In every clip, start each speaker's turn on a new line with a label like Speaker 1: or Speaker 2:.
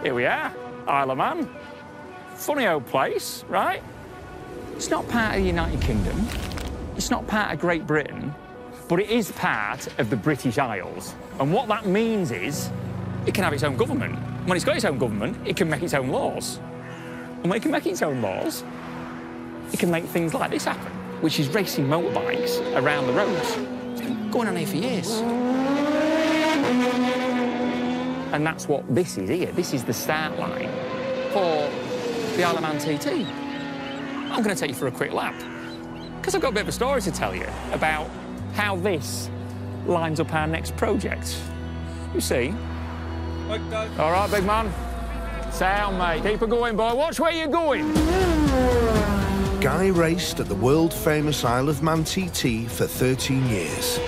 Speaker 1: Here we are, Isle of Man. Funny old place, right? It's not part of the United Kingdom. It's not part of Great Britain, but it is part of the British Isles. And what that means is it can have its own government. When it's got its own government, it can make its own laws. And when it can make its own laws, it can make things like this happen, which is racing motorbikes around the roads. It's been going on here for years. And that's what this is here. This is the start line for the Isle of Man TT. I'm going to take you for a quick lap, because I've got a bit of a story to tell you about how this lines up our next project. You see? All right, big man. Sound, mate. Keep it going, boy. Watch where you're going.
Speaker 2: Guy raced at the world-famous Isle of Man TT for 13 years.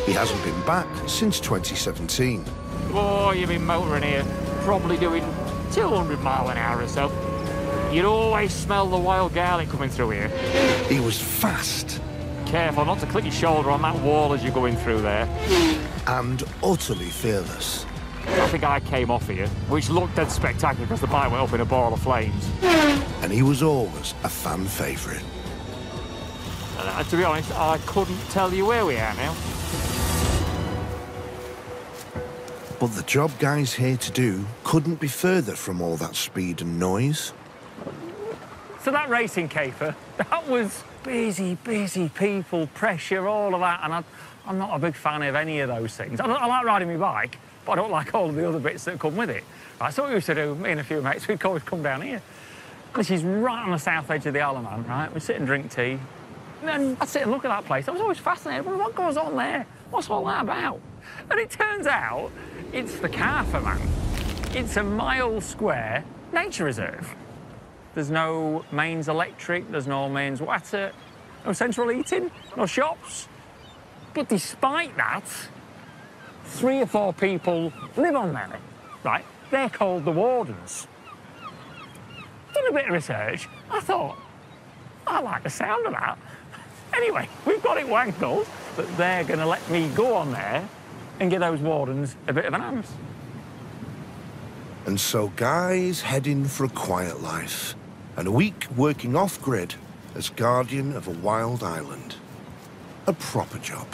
Speaker 2: He hasn't been back since 2017.
Speaker 1: Boy, you've been motoring here, probably doing 200 mile an hour or so. You'd always smell the wild garlic coming through here.
Speaker 2: He was fast.
Speaker 1: Careful not to click your shoulder on that wall as you're going through there.
Speaker 2: And utterly fearless.
Speaker 1: I think I came off here, which looked dead spectacular because the bike went up in a ball of flames.
Speaker 2: And he was always a fan favourite.
Speaker 1: To be honest, I couldn't tell you where we are now.
Speaker 2: But the job Guy's here to do couldn't be further from all that speed and noise.
Speaker 1: So that racing caper, that was busy people, pressure, all of that, and I'm not a big fan of any of those things. I like riding my bike, but I don't like all of the other bits that come with it. Right, so what we used to do, me and a few mates, we'd always come down here. This is right on the south edge of the Isle of Man, right? We'd sit and drink tea, and then I'd sit and look at that place. I was always fascinated, well, what goes on there? What's all that about? And it turns out it's the Carfer, man. It's a mile square nature reserve. There's no mains electric, there's no mains water, no central heating, no shops. But despite that, 3 or 4 people live on there, right? They're called the wardens. Done a bit of research. I thought, I like the sound of that. Anyway, we've got it wangled that they're going to let me go on there and give those wardens a bit of an hand.
Speaker 2: And so Guy's heading for a quiet life and a week working off-grid as guardian of a wild island. A proper job.